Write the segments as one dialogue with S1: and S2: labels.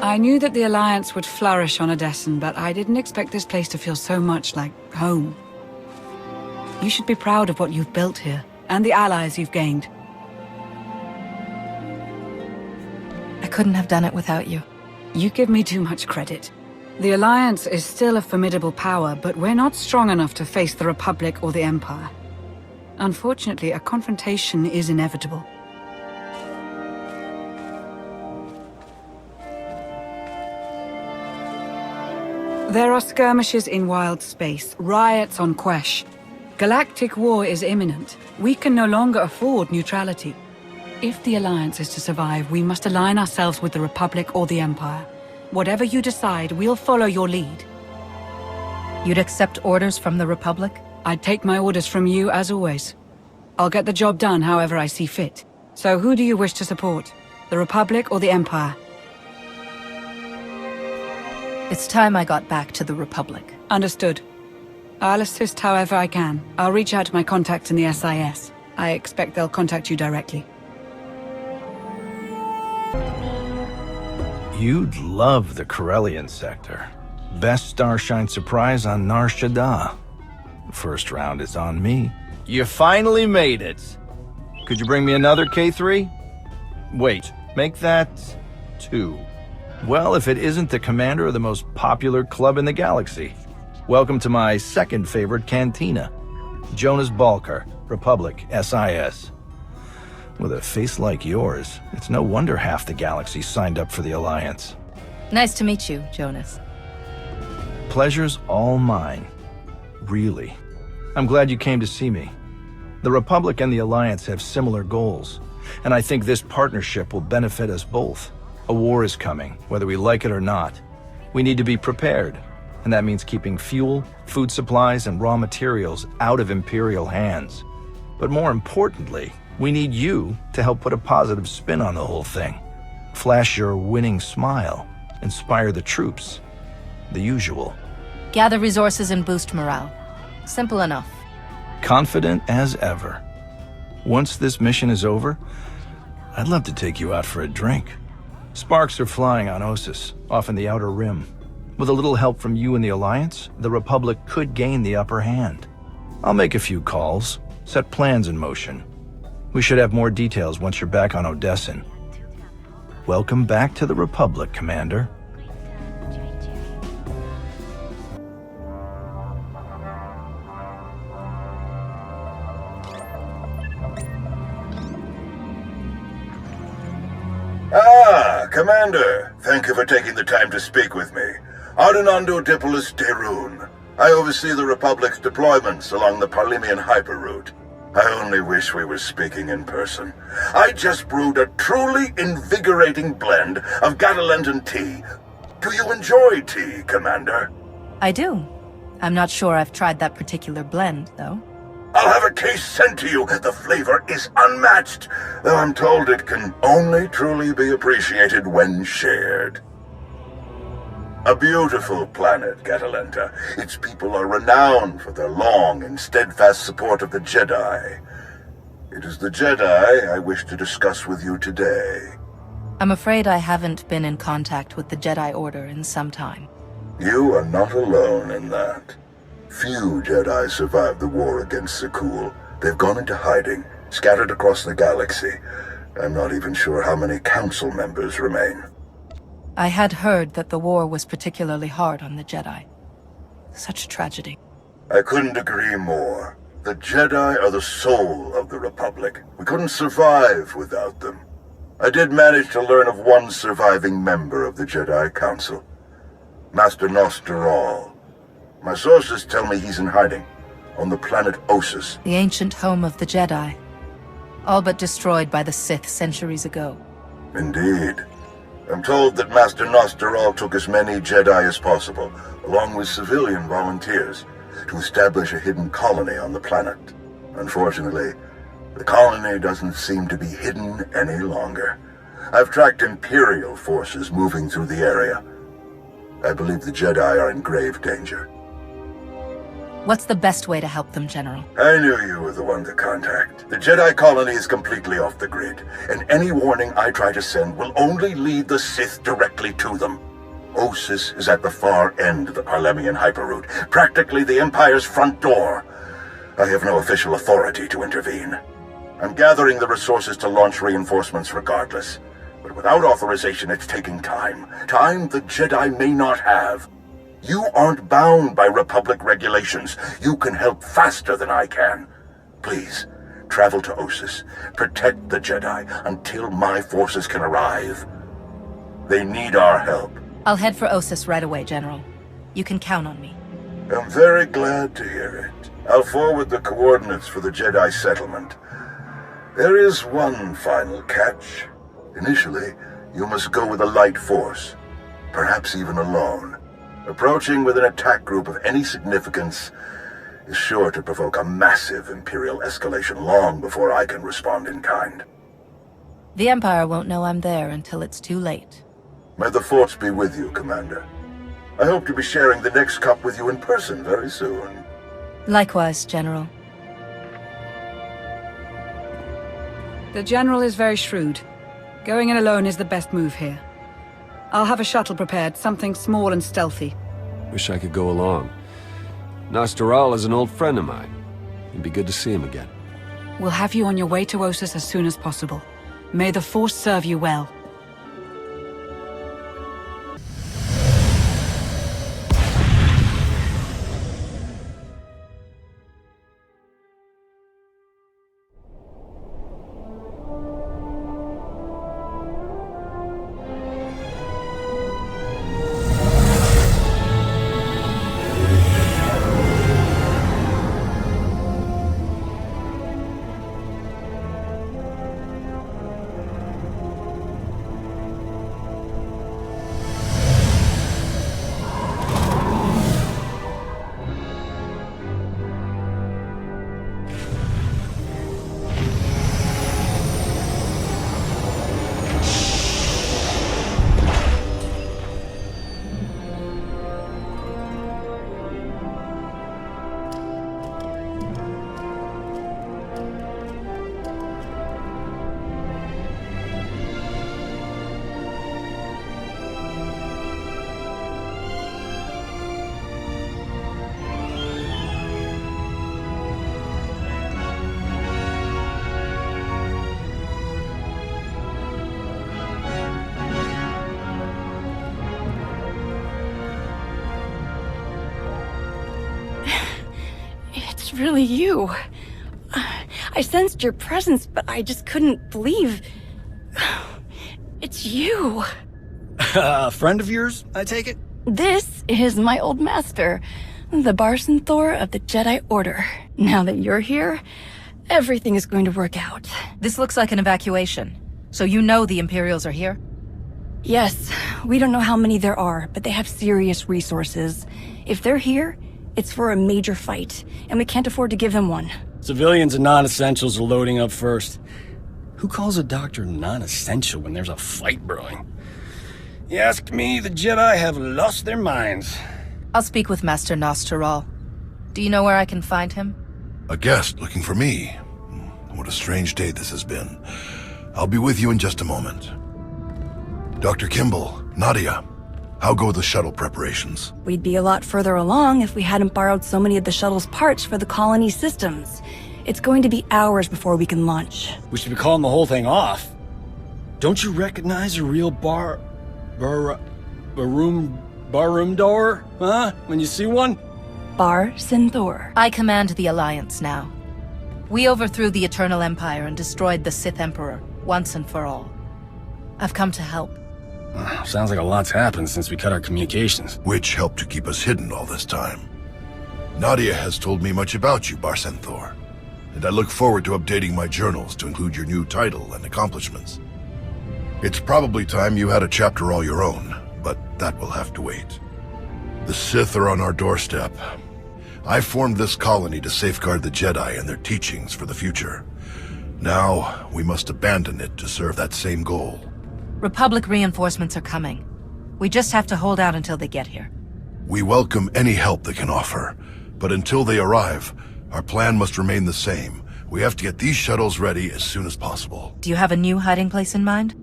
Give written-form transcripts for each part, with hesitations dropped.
S1: I knew that the Alliance would flourish on Odessen, but I didn't expect this place to feel so much like home. You should be proud of what you've built here, and the allies you've gained.
S2: I couldn't have done it without you.
S1: You give me too much credit. The Alliance is still a formidable power, but we're not strong enough to face the Republic or the Empire. Unfortunately, a confrontation is inevitable. There are skirmishes in wild space, riots on Quesh. Galactic war is imminent. We can no longer afford neutrality. If the Alliance is to survive, we must align ourselves with the Republic or the Empire. Whatever you decide, we'll follow your lead.
S2: You'd accept orders from the Republic?
S1: I'd take my orders from you, as always. I'll get the job done however I see fit. So who do you wish to support? The Republic or the Empire?
S2: It's time I got back to the Republic.
S1: Understood. I'll assist however I can. I'll reach out to my contacts in the SIS. I expect they'll contact you directly.
S3: You'd love the Corellian sector. Best Starshine surprise on Nar Shaddaa. First round is on me. You finally made it. Could you bring me another K3? Wait, make that 2. Well, if it isn't the commander of the most popular club in the galaxy. Welcome to my second favorite cantina. Jonas Balker, Republic, SIS. With a face like yours, it's no wonder half the galaxy signed up for the Alliance.
S2: Nice to meet you, Jonas.
S3: Pleasure's all mine. Really. I'm glad you came to see me. The Republic and the Alliance have similar goals, and I think this partnership will benefit us both. A war is coming, whether we like it or not. We need to be prepared, and that means keeping fuel, food supplies, and raw materials out of Imperial hands. But more importantly, we need you to help put a positive spin on the whole thing. Flash your winning smile, inspire the troops. The usual.
S2: Gather resources and boost morale. Simple enough.
S3: Confident as ever. Once this mission is over, I'd love to take you out for a drink. Sparks are flying on Ossus, off in the Outer Rim. With a little help from you and the Alliance, the Republic could gain the upper hand. I'll make a few calls, set plans in motion. We should have more details once you're back on Odessen. Welcome back to the Republic, Commander.
S4: Commander, thank you for taking the time to speak with me. Ardinando Dipolis Derun. I oversee the Republic's deployments along the Parlemian hyperroute. I only wish we were speaking in person. I just brewed a truly invigorating blend of Gatalentan tea. Do you enjoy tea, Commander?
S2: I do. I'm not sure I've tried that particular blend, though.
S4: I'll have a case sent to you. The flavor is unmatched, though I'm told it can only truly be appreciated when shared. A beautiful planet, Catalenta. Its people are renowned for their long and steadfast support of the Jedi. It is the Jedi I wish to discuss with you today.
S2: I'm afraid I haven't been in contact with the Jedi Order in some time.
S4: You are not alone in that. Few Jedi survived the war against Zakul. They've gone into hiding, scattered across the galaxy. I'm not even sure how many council members remain.
S2: I had heard that the war was particularly hard on the Jedi. Such a tragedy.
S4: I couldn't agree more. The Jedi are the soul of the Republic. We couldn't survive without them. I did manage to learn of one surviving member of the Jedi Council. Master Nosteral. My sources tell me he's in hiding, on the planet Ossus.
S2: The ancient home of the Jedi. All but destroyed by the Sith centuries ago.
S4: Indeed. I'm told that Master Nosteral took as many Jedi as possible, along with civilian volunteers, to establish a hidden colony on the planet. Unfortunately, the colony doesn't seem to be hidden any longer. I've tracked Imperial forces moving through the area. I believe the Jedi are in grave danger.
S2: What's the best way to help them, General?
S4: I knew you were the one to contact. The Jedi colony is completely off the grid, and any warning I try to send will only lead the Sith directly to them. Ossus is at the far end of the Parlemian hyperroute, practically the Empire's front door. I have no official authority to intervene. I'm gathering the resources to launch reinforcements regardless. But without authorization, it's taking time. Time the Jedi may not have. You aren't bound by Republic regulations. You can help faster than I can. Please, travel to Ossus. Protect the Jedi until my forces can arrive. They need our help.
S2: I'll head for Ossus right away, General. You can count on me.
S4: I'm very glad to hear it. I'll forward the coordinates for the Jedi settlement. There is one final catch. Initially, you must go with a light force, perhaps even alone. Approaching with an attack group of any significance is sure to provoke a massive Imperial escalation long before I can respond in kind.
S2: The Empire won't know I'm there until it's too late.
S4: May the Force be with you, Commander. I hope to be sharing the next cup with you in person very soon.
S2: Likewise, General.
S1: The General is very shrewd. Going in alone is the best move here. I'll have a shuttle prepared, something small and stealthy.
S5: Wish I could go along. Nostaral is an old friend of mine. It'd be good to see him again.
S1: We'll have you on your way to Ossus as soon as possible. May the Force serve you well.
S6: It's really you. I sensed your presence, but I just couldn't believe... It's you.
S7: A friend of yours, I take it?
S6: This is my old master, the Barson Thor of the Jedi Order. Now that you're here, everything is going to work out.
S2: This looks like an evacuation. So you know the Imperials are here?
S6: Yes, we don't know how many there are, but they have serious resources. If they're here, it's for a major fight, and we can't afford to give them one.
S7: Civilians and non-essentials are loading up first. Who calls a doctor non-essential when there's a fight brewing? You ask me, the Jedi have lost their minds.
S2: I'll speak with Master Nostaral. Do you know where I can find him?
S8: A guest looking for me. What a strange day this has been. I'll be with you in just a moment. Dr. Kimball, Nadia, how go the shuttle preparations?
S6: We'd be a lot further along if we hadn't borrowed so many of the shuttle's parts for the colony systems. It's going to be hours before we can launch.
S7: We should be calling the whole thing off. Don't you recognize a real barroom door, huh? When you see one?
S6: Barson Thor.
S2: I command the Alliance now. We overthrew the Eternal Empire and destroyed the Sith Emperor, once and for all. I've come to help.
S7: Sounds like a lot's happened since we cut our communications.
S8: Which helped to keep us hidden all this time. Nadia has told me much about you, Barson Thor, and I look forward to updating my journals to include your new title and accomplishments. It's probably time you had a chapter all your own, but that will have to wait. The Sith are on our doorstep. I formed this colony to safeguard the Jedi and their teachings for the future. Now, we must abandon it to serve that same goal.
S2: Republic reinforcements are coming. We just have to hold out until they get here.
S8: We welcome any help they can offer, But until they arrive, our plan must remain the same. We have to get these shuttles ready as soon as possible.
S2: Do you have a new hiding place in mind?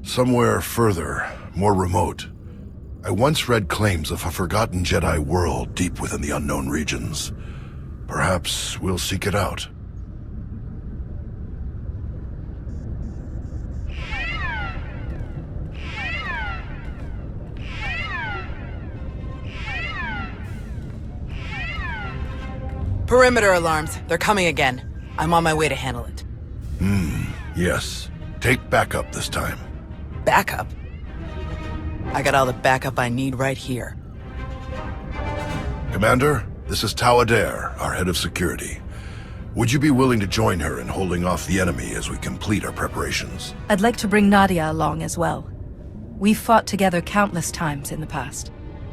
S8: Somewhere further, more remote. I once read claims of a forgotten Jedi world deep within the unknown regions. Perhaps we'll seek it out.
S9: Perimeter alarms. They're coming again. I'm on my way to handle it.
S8: Yes. Take backup this time.
S9: Backup? I got all the backup I need right here.
S8: Commander, this is Tau Adair, our head of security. Would you be willing to join her in holding off the enemy as we complete our preparations?
S2: I'd like to bring Nadia along as well. We've fought together countless times in the past.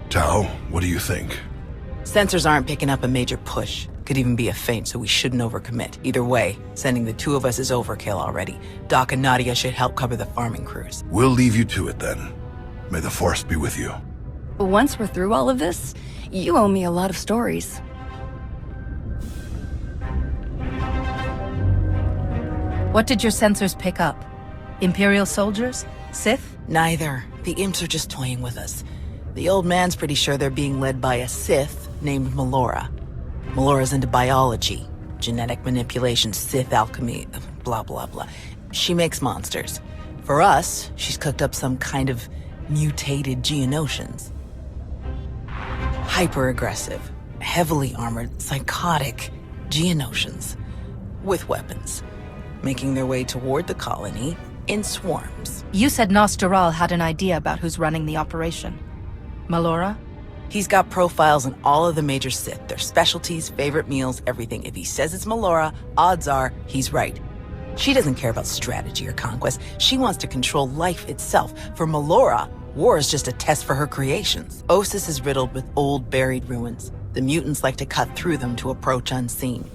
S8: Tau, what do you think?
S9: Sensors aren't picking up a major push. Could even be a feint, so we shouldn't overcommit. Either way, sending the two of us is overkill already. Doc and Nadia should help cover the farming crews.
S8: We'll leave you to it then. May the Force be with you.
S6: Once we're through all of this, you owe me a lot of stories.
S2: What did your sensors pick up? Imperial soldiers? Sith?
S9: Neither. The imps are just toying with us. The old man's pretty sure they're being led by a Sith named Melora. Melora's into biology, genetic manipulation, Sith alchemy, blah blah blah. She makes monsters. For us, she's cooked up some kind of mutated Geonosians. Hyper-aggressive, heavily armored, psychotic Geonosians. With weapons. Making their way toward the colony in swarms.
S2: You said Nostaral had an idea about who's running the operation. Melora?
S9: He's got profiles on all of the major Sith, their specialties, favorite meals, everything. If he says it's Melora, odds are he's right. She doesn't care about strategy or conquest. She wants to control life itself. For Melora, war is just a test for her creations. Ossus is riddled with old, buried ruins. The mutants like to cut through them to approach unseen.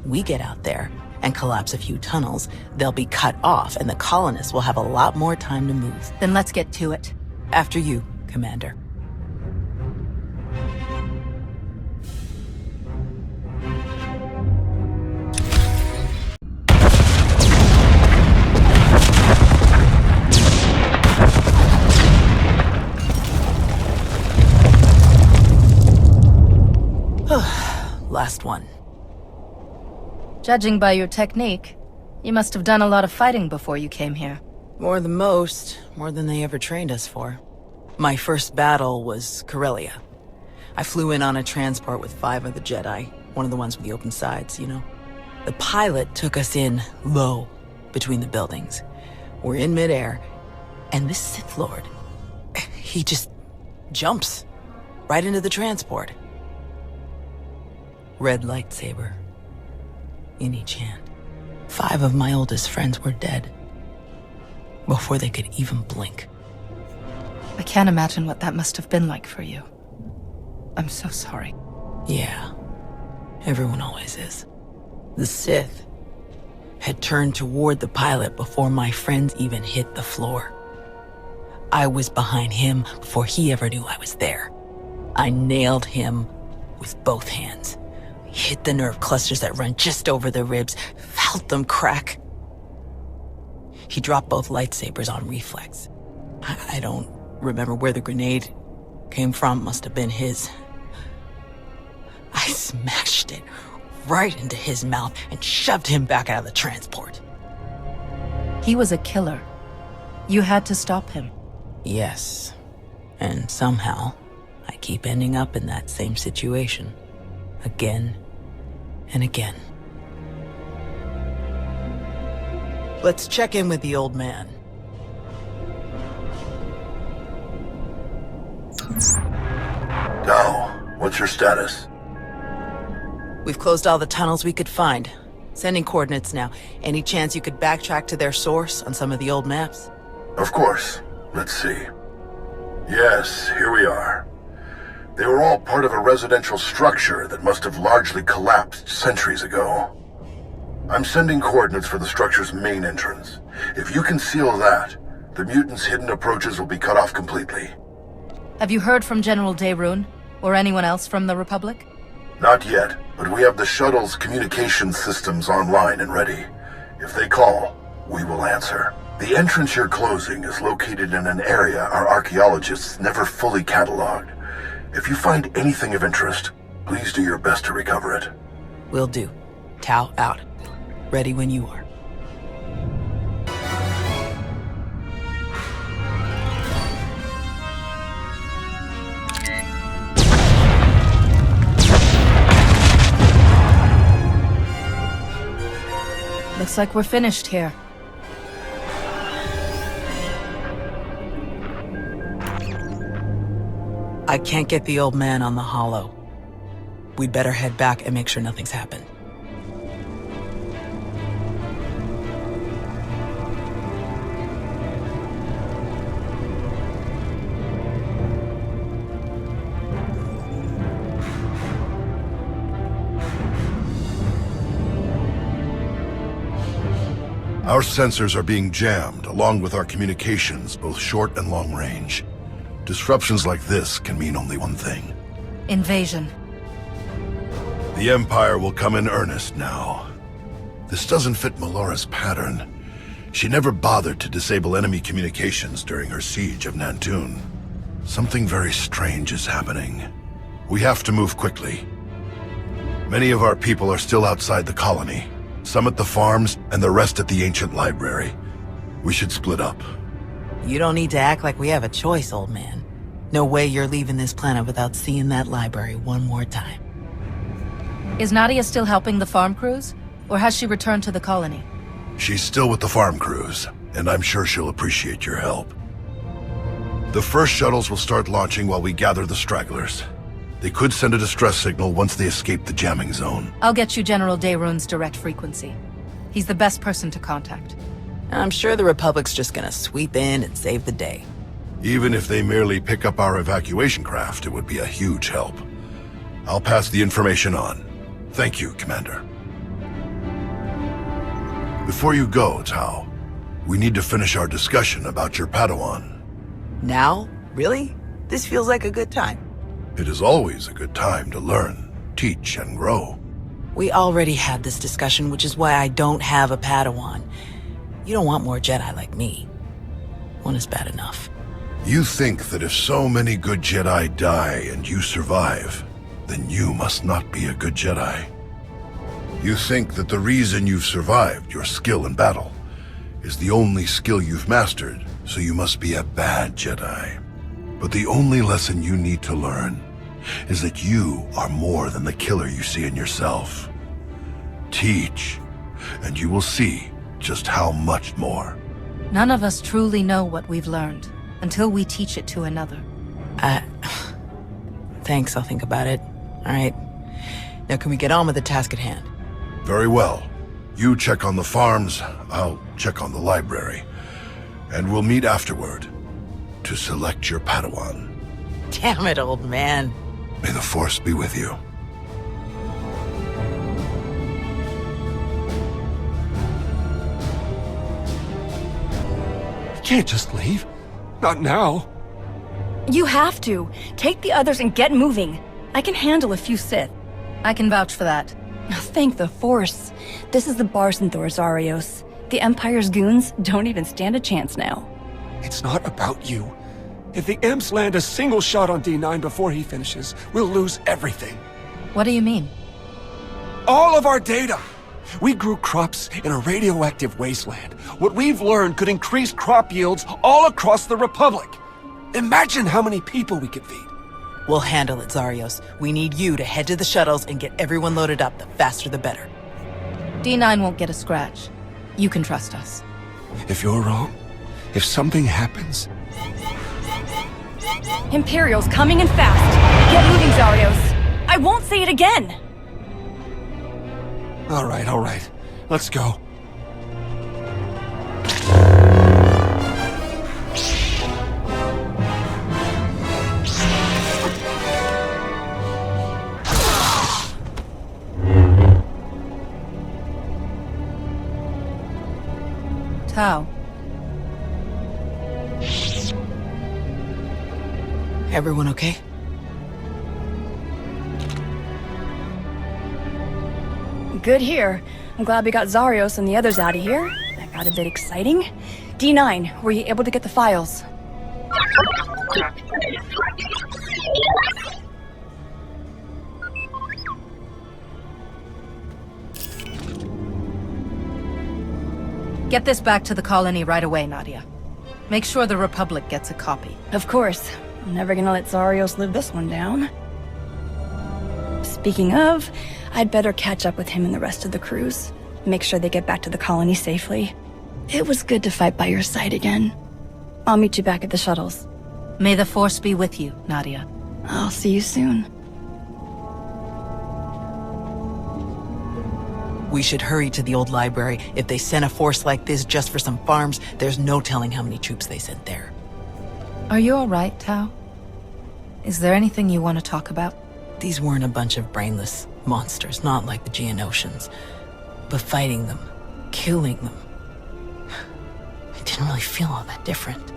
S9: We get out there and collapse a few tunnels, they'll be cut off, and the colonists will have a lot more time to move.
S2: Then let's get to it.
S9: After you, Commander. Last one.
S2: Judging by your technique, you must have done a lot of fighting before you came here.
S9: More than most, more than they ever trained us for. My first battle was Corellia. I flew in on a transport with 5 of the Jedi, one of the ones with the open sides, you know. The pilot took us in low, between the buildings. We're in midair, and this Sith Lord, he just jumps right into the transport. Red lightsaber in each hand. 5 of my oldest friends were dead before they could even blink.
S2: I can't imagine what that must have been like for you. I'm so sorry.
S9: Yeah, everyone always is. The Sith had turned toward the pilot before my friends even hit the floor. I was behind him before he ever knew I was there. I nailed him with both hands. Hit the nerve clusters that run just over the ribs, felt them crack. He dropped both lightsabers on reflex. I don't remember where the grenade came from, must have been his. I smashed it right into his mouth and shoved him back out of the transport.
S2: He was a killer. You had to stop him.
S9: Yes, and somehow I keep ending up in that same situation. Again and again. Let's check in with the old man.
S4: Tau, what's your status?
S9: We've closed all the tunnels we could find. Sending coordinates now. Any chance you could backtrack to their source on some of the old maps?
S4: Of course. Let's see. Yes, here we are. They were all part of a residential structure that must have largely collapsed centuries ago. I'm sending coordinates for the structure's main entrance. If you can seal that, the mutants' hidden approaches will be cut off completely.
S2: Have you heard from General Daerun, or anyone else from the Republic?
S4: Not yet, but we have the shuttle's communication systems online and ready. If they call, we will answer. The entrance you're closing is located in an area our archaeologists never fully cataloged. If you find anything of interest, please do your best to recover it.
S9: Will do. Tau out. Ready when you are.
S2: Looks like we're finished here.
S9: I can't get the old man on the hollow. We'd better head back and make sure nothing's happened.
S8: Our sensors are being jammed, along with our communications, both short and long range. Disruptions like this can mean only one thing.
S2: Invasion.
S8: The Empire will come in earnest now. This doesn't fit Melora's pattern. She never bothered to disable enemy communications during her siege of Nantoon. Something very strange is happening. We have to move quickly. Many of our people are still outside the colony. Some at the farms, and the rest at the ancient library. We should split up.
S9: You don't need to act like we have a choice, old man. No way you're leaving this planet without seeing that library one more time.
S2: Is Nadia still helping the farm crews? Or has she returned to the colony?
S8: She's still with the farm crews, and I'm sure she'll appreciate your help. The first shuttles will start launching while we gather the stragglers. They could send a distress signal once they escape the jamming zone.
S2: I'll get you General Dayrun's direct frequency. He's the best person to contact.
S9: I'm sure the Republic's just gonna sweep in and save the day.
S8: Even if they merely pick up our evacuation craft, it would be a huge help. I'll pass the information on. Thank you, Commander. Before you go, Tau, we need to finish our discussion about your Padawan.
S9: Now? Really? This feels like a good time.
S8: It is always a good time to learn, teach, and grow.
S9: We already had this discussion, which is why I don't have a Padawan. You don't want more Jedi like me. One is bad enough.
S8: You think that if so many good Jedi die and you survive, then you must not be a good Jedi. You think that the reason you've survived, your skill in battle, is the only skill you've mastered, so you must be a bad Jedi. But the only lesson you need to learn is that you are more than the killer you see in yourself. Teach, and you will see just how much more.
S2: None of us truly know what we've learned until we teach it to another.
S9: Thanks, I'll think about it. All right. Now can we get on with the task at hand?
S8: Very well. You check on the farms, I'll check on the library. And we'll meet afterward to select your Padawan.
S9: Damn it, old man.
S8: May the Force be with you.
S5: You can't just leave. Not now.
S6: You have to. Take the others and get moving. I can handle a few Sith.
S2: I can vouch for that.
S6: Thank the Force. This is the Barsenthor, Zarios. The Empire's goons don't even stand a chance now.
S5: It's not about you. If the Imps land a single shot on D9 before he finishes, we'll lose everything.
S2: What do you mean?
S5: All of our data! We grew crops in a radioactive wasteland. What we've learned could increase crop yields all across the Republic. Imagine how many people we could feed.
S9: We'll handle it, Zarios. We need you to head to the shuttles and get everyone loaded up. The faster the better.
S2: D9 won't get a scratch. You can trust us.
S5: If you're wrong, if something happens...
S6: Imperial's coming in fast. Get moving, Zarios. I won't say it again.
S5: All right. Let's go.
S2: Tau.
S9: Everyone okay?
S6: good here. I'm glad we got Zarios and the others out of here. That got a bit exciting. D9, were you able to get the files?
S2: Get this back to the colony right away, Nadia. Make sure the Republic gets a copy.
S6: Of course. I'm never gonna let Zarios live this one down. Speaking of, I'd better catch up with him and the rest of the crews. Make sure they get back to the colony safely. It was good to fight by your side again. I'll meet you back at the shuttles.
S2: May the Force be with you, Nadia.
S6: I'll see you soon.
S9: We should hurry to the old library. If they sent a force like this just for some farms, there's no telling how many troops they sent there.
S2: Are you all right, Tao? Is there anything you want to talk about?
S9: These weren't a bunch of brainless monsters, not like the Geonosians. But fighting them, killing them, it didn't really feel all that different.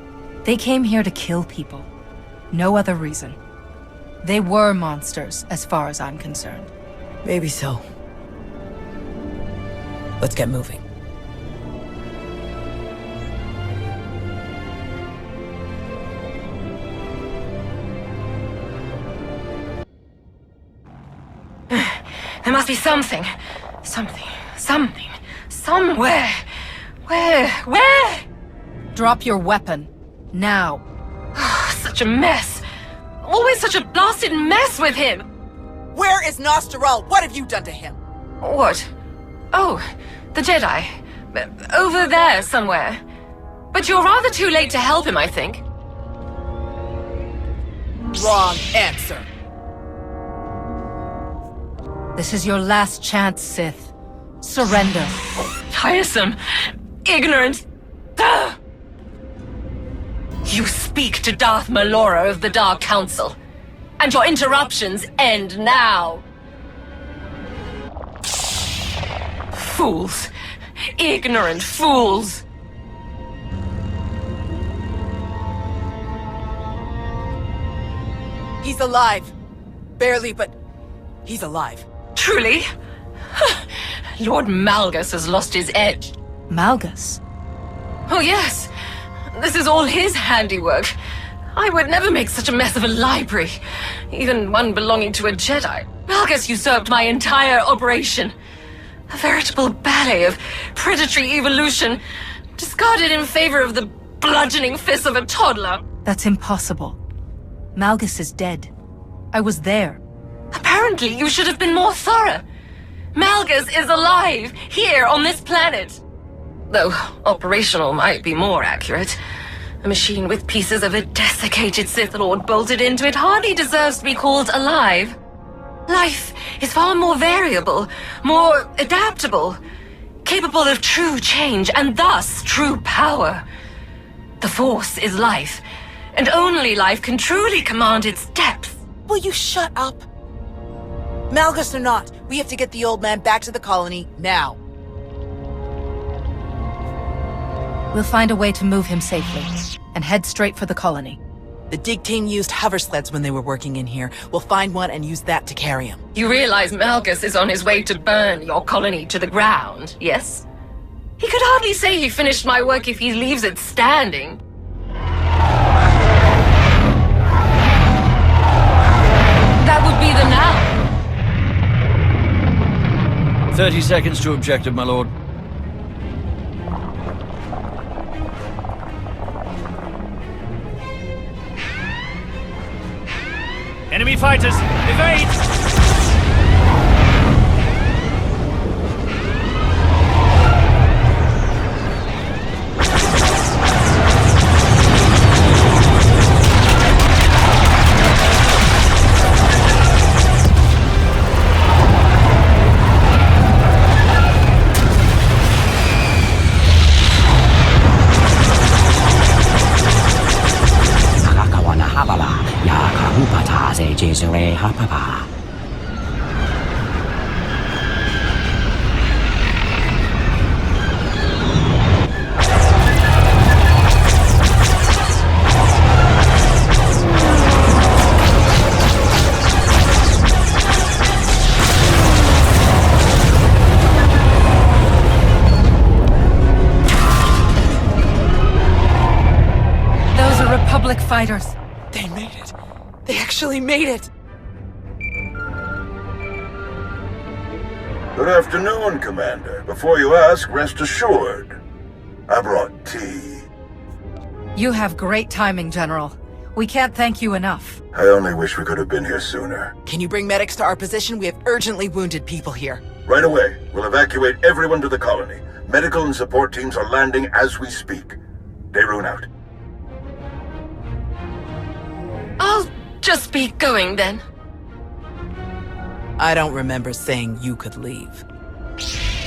S2: They came here to kill people. No other reason. They were monsters, as far as I'm concerned.
S9: Maybe so. Let's get moving.
S10: There must be something. Something. Somewhere. Where?
S2: Drop your weapon. Now.
S10: Such a mess. Always such a blasted mess with him.
S9: Where is Nostaral? What have you done to him?
S10: What? Oh, the Jedi. Over there somewhere. But you're rather too late to help him, I think.
S9: Wrong answer.
S2: This is your last chance, Sith. Surrender.
S10: Tiresome. Ignorant. Ugh. You speak to Darth Malora of the Dark Council. And your interruptions end now. Fools. Ignorant fools.
S9: He's alive. Barely, but he's alive.
S10: Truly? Lord Malgus has lost his edge.
S2: Malgus?
S10: Oh yes. This is all his handiwork. I would never make such a mess of a library. Even one belonging to a Jedi. Malgus usurped my entire operation. A veritable ballet of predatory evolution, discarded in favor of the bludgeoning fists of a toddler.
S2: That's impossible. Malgus is dead. I was there.
S10: Apparently, you should have been more thorough. Malgus is alive, here on this planet. Though operational might be more accurate. A machine with pieces of a desiccated Sith Lord bolted into it hardly deserves to be called alive. Life is far more variable, more adaptable, capable of true change, and thus true power. The Force is life, and only life can truly command its depth.
S9: Will you shut up? Malgus or not, we have to get the old man back to the colony now.
S2: We'll find a way to move him safely, and head straight for the colony.
S9: The dig team used hover sleds when they were working in here. We'll find one and use that to carry him.
S10: You realize Malgus is on his way to burn your colony to the ground, yes? He could hardly say he finished my work if he leaves it standing. That would be the now.
S11: 30 seconds to objective, my lord.
S12: Enemy fighters, evade!
S2: Republic fighters.
S9: They made it. They actually made it.
S4: Good afternoon, Commander. Before you ask, rest assured. I brought tea.
S2: You have great timing, General. We can't thank you enough.
S4: I only wish we could have been here sooner.
S9: Can you bring medics to our position? We have urgently wounded people here.
S4: Right away. We'll evacuate everyone to the colony. Medical and support teams are landing as we speak. Daerun out.
S10: I'll just be going then.
S9: I don't remember saying you could leave.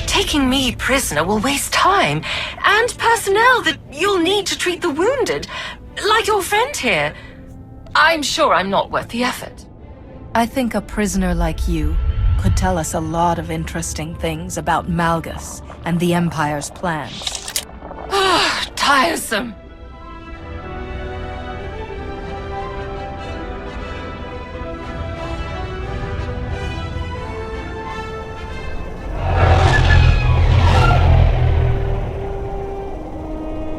S10: Taking me prisoner will waste time, and personnel that you'll need to treat the wounded, like your friend here. I'm sure I'm not worth the effort.
S2: I think a prisoner like you could tell us a lot of interesting things about Malgus and the Empire's plans.
S10: Tiresome.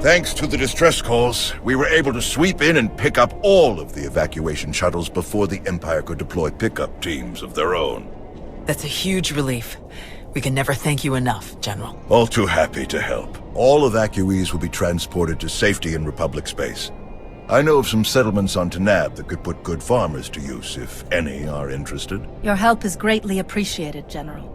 S8: Thanks to the distress calls, we were able to sweep in and pick up all of the evacuation shuttles before the Empire could deploy pickup teams of their own.
S9: That's a huge relief. We can never thank you enough, General.
S8: All too happy to help. All evacuees will be transported to safety in Republic space. I know of some settlements on Tanab that could put good farmers to use, if any are interested.
S2: Your help is greatly appreciated, General.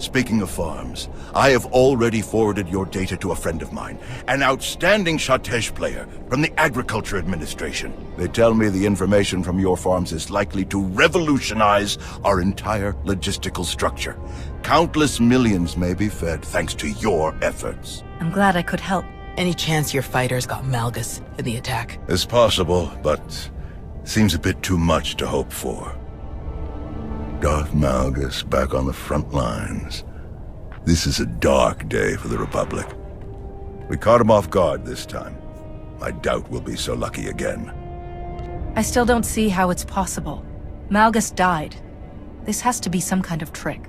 S8: Speaking of farms, I have already forwarded your data to a friend of mine, an outstanding Shatej player from the Agriculture Administration. They tell me the information from your farms is likely to revolutionize our entire logistical structure. Countless millions may be fed thanks to your efforts.
S2: I'm glad I could help.
S9: Any chance your fighters got Malgus in the attack?
S8: It's possible, but seems a bit too much to hope for. Darth Malgus back on the front lines. This is a dark day for the Republic. We caught him off guard this time. I doubt we'll be so lucky again.
S2: I still don't see how it's possible. Malgus died. This has to be some kind of trick.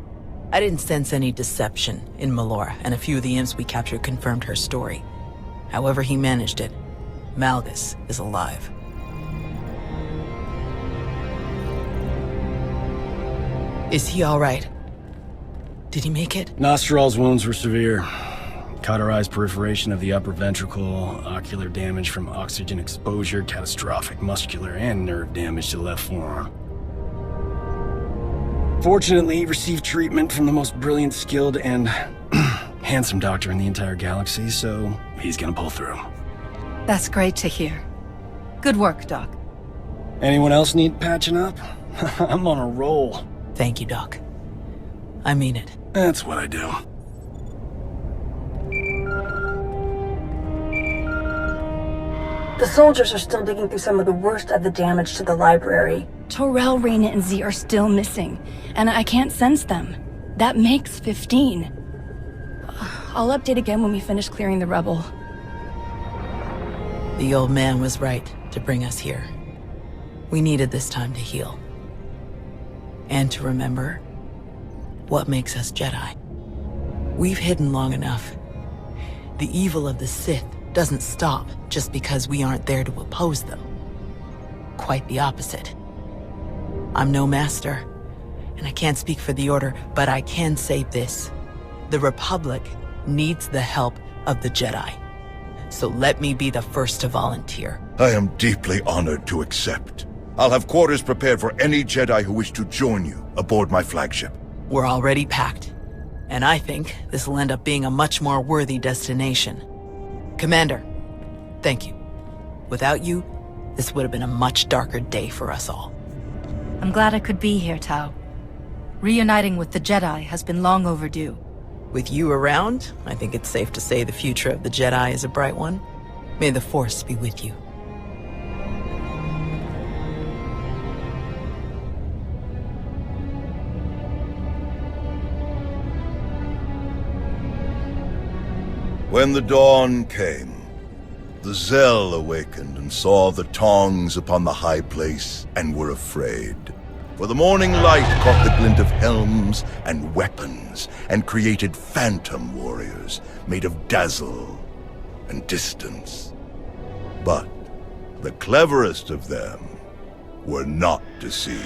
S9: I didn't sense any deception in Melora, and a few of the imps we captured confirmed her story. However he managed it, Malgus is alive. Is he all right? Did he make it?
S7: Nostral's wounds were severe. Cauterized perforation of the upper ventricle, ocular damage from oxygen exposure, catastrophic muscular and nerve damage to the left forearm. Fortunately, he received treatment from the most brilliant, skilled, and handsome doctor in the entire galaxy, so he's gonna pull through.
S2: That's great to hear. Good work, Doc.
S7: Anyone else need patching up? I'm on a roll.
S9: Thank you, Doc. I mean it.
S7: That's what I do.
S6: The soldiers are still digging through some of the worst of the damage to the library. Torel, Reyna, and Z are still missing, and I can't sense them. That makes 15. I'll update again when we finish clearing the rubble.
S9: The old man was right to bring us here. We needed this time to heal. And to remember what makes us Jedi. We've hidden long enough. The evil of the Sith doesn't stop just because we aren't there to oppose them. Quite the opposite. I'm no master, and I can't speak for the Order, but I can say this. The Republic needs the help of the Jedi. So let me be the first to volunteer.
S8: I am deeply honored to accept. I'll have quarters prepared for any Jedi who wish to join you aboard my flagship.
S9: We're already packed, and I think this will end up being a much more worthy destination. Commander, thank you. Without you, this would have been a much darker day for us all.
S2: I'm glad I could be here, Tau. Reuniting with the Jedi has been long overdue.
S9: With you around, I think it's safe to say the future of the Jedi is a bright one. May the Force be with you.
S8: When the dawn came, the Zell awakened and saw the tongs upon the high place and were afraid. For the morning light caught the glint of helms and weapons and created phantom warriors made of dazzle and distance. But
S4: The cleverest of them were not deceived.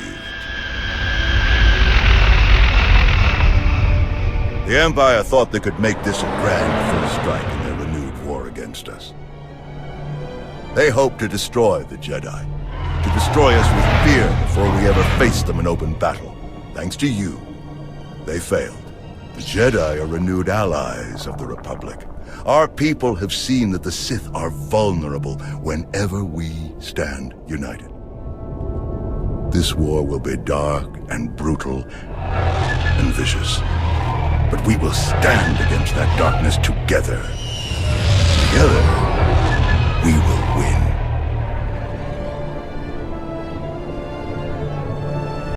S4: The Empire thought they could make this a grand first strike in their renewed war against us. They hoped to destroy the Jedi, to destroy us with fear before we ever faced them in open battle. Thanks to you, they failed. The Jedi are renewed allies of the Republic. Our people have seen that the Sith are vulnerable whenever we stand united. This war will be dark and brutal and vicious. But we will stand against that darkness together. Together, we will win.